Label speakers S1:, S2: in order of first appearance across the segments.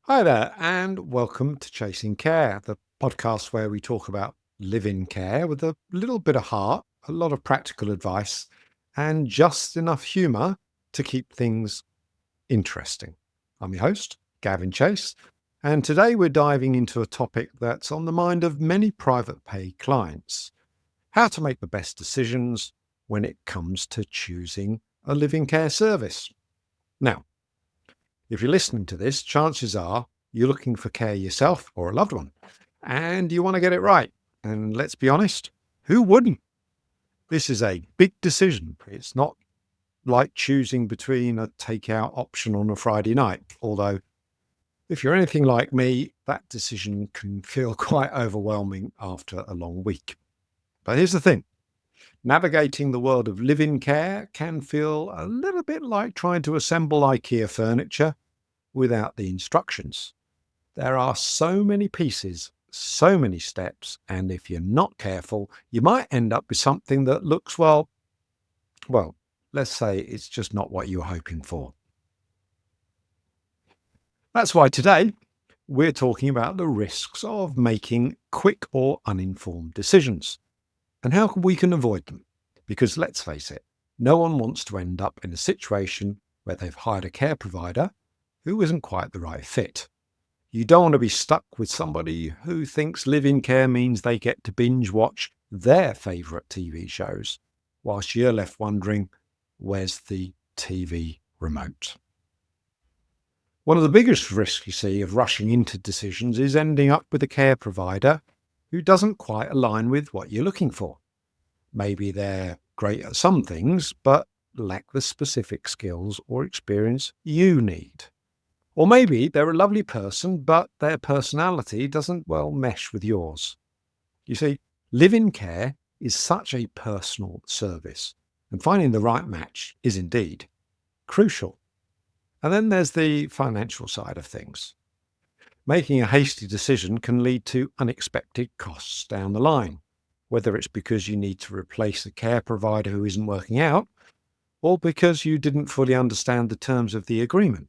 S1: Hi there, and welcome to Chasing Care, the podcast where we talk about live-in care with a little bit of heart, a lot of practical advice, and just enough humour to keep things interesting. I'm your host, Gavin Chase, and today we're diving into a topic that's on the mind of many private pay clients: how to make the best decisions when it comes to choosing a live-in care service. Now, if you're listening to this, chances are you're looking for care yourself or a loved one, and you want to get it right. And let's be honest, who wouldn't? This is a big decision. It's not like choosing between a takeout option on a Friday night, although if you're anything like me, that decision can feel quite overwhelming after a long week. But here's the thing. Navigating the world of live-in care can feel a little bit like trying to assemble IKEA furniture without the instructions. There are so many pieces, so many steps, and if you're not careful, you might end up with something that looks, well, let's say it's just not what you were hoping for. That's why today we're talking about the risks of making quick or uninformed decisions and how we can avoid them. Because let's face it, no one wants to end up in a situation where they've hired a care provider who isn't quite the right fit. You don't want to be stuck with somebody who thinks live-in care means they get to binge watch their favourite TV shows, whilst you're left wondering, where's the TV remote? One of the biggest risks you see of rushing into decisions is ending up with a care provider who doesn't quite align with what you're looking for. Maybe they're great at some things, but lack the specific skills or experience you need. Or maybe they're a lovely person, but their personality doesn't, mesh with yours. You see, live-in care is such a personal service, and finding the right match is indeed crucial. And then there's the financial side of things. Making a hasty decision can lead to unexpected costs down the line, whether it's because you need to replace a care provider who isn't working out, or because you didn't fully understand the terms of the agreement.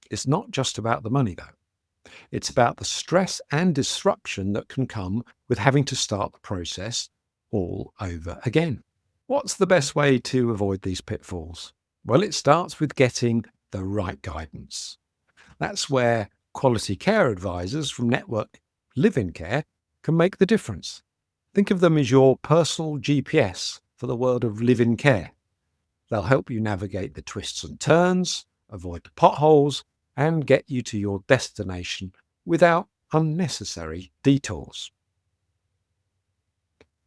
S1: It's not just about the money, though. It's about the stress and disruption that can come with having to start the process all over again. What's the best way to avoid these pitfalls? Well, it starts with getting the right guidance. That's where quality care advisors from Network Live-in Care can make the difference. Think of them as your personal GPS for the world of live-in care. They'll help you navigate the twists and turns, avoid the potholes, and get you to your destination without unnecessary detours.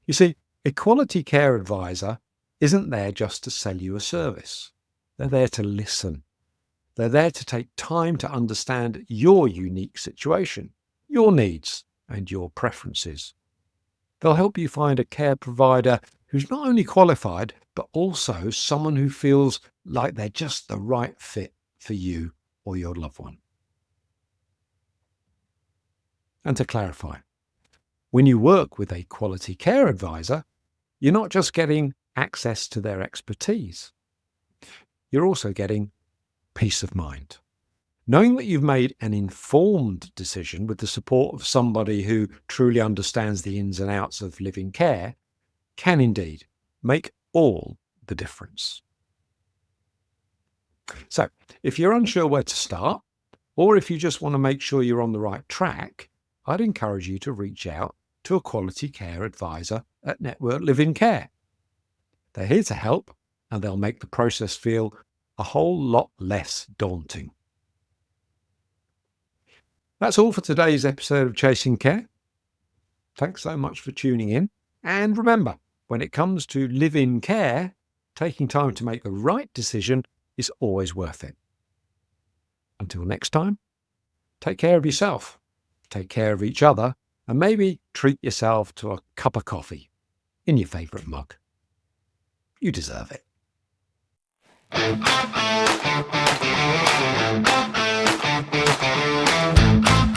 S1: You see, a quality care advisor isn't there just to sell you a service. They're there to listen. They're there to take time to understand your unique situation, your needs, and your preferences. They'll help you find a care provider who's not only qualified, but also someone who feels like they're just the right fit for you or your loved one. And to clarify, when you work with a quality care advisor, you're not just getting access to their expertise. You're also getting peace of mind. Knowing that you've made an informed decision with the support of somebody who truly understands the ins and outs of live-in care can indeed make all the difference. So, if you're unsure where to start, or if you just want to make sure you're on the right track, I'd encourage you to reach out to a quality care advisor at Network Live-in Care. They're here to help, and they'll make the process feel a whole lot less daunting. That's all for today's episode of Chasing Care. Thanks so much for tuning in. And remember, when it comes to live-in care, taking time to make the right decision is always worth it. Until next time, take care of yourself, take care of each other, and maybe treat yourself to a cup of coffee in your favourite mug. You deserve it.